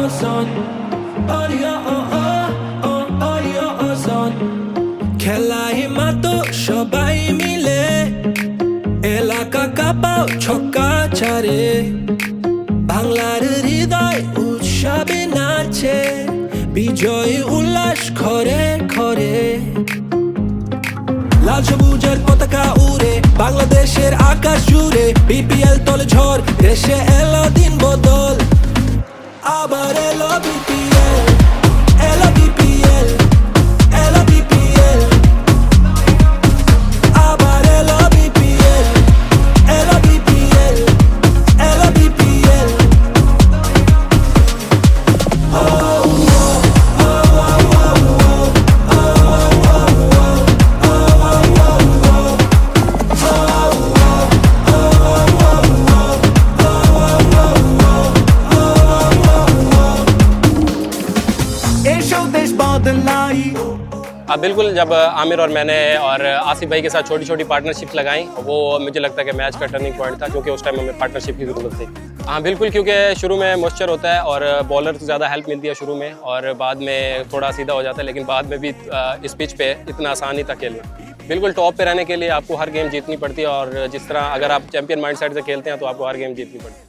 son. Audio son. খেলায় মাতো সবাই মিলে এলাকা কাঁপাও ছক্কা ছাড়ে বাংলার হৃদয় উৎসবে নাচে বিজয় উল্লাস ঘরে ঘরে লাল সবুজের পতাকা উড়ে বাংলাদেশের আকাশ জুড়ে বিপিএল তলে ঝড় দেশে এলো দিন বদল আবার এলো বিপিএল এলো বিপিএল এলো বিপিএল আবার এলো বিপিএল এলো বিপিএল এলো বিপিএল अब बिल्कुल जब आमिर और मैंने और आसिफ भाई के साथ छोटी छोटी पार्टनरशिप्स लगाई वो मुझे लगता है कि मैच का टर्निंग पॉइंट था क्योंकि उस टाइम हमें पार्टनरशिप की ज़रूरत थी। हाँ बिल्कुल, क्योंकि शुरू में मॉइस्चर होता है और बॉलर से ज़्यादा हेल्प मिलती है शुरू में और बाद में थोड़ा सीधा हो जाता है, लेकिन बाद में भी इस पिच पे इतना आसान नहीं था खेलना। बिल्कुल टॉप पे रहने के लिए आपको हर गेम जीतनी पड़ती है और जिस तरह अगर आप चैंपियन माइंड सेट से खेलते हैं तो आपको हर गेम जीतनी पड़ती है।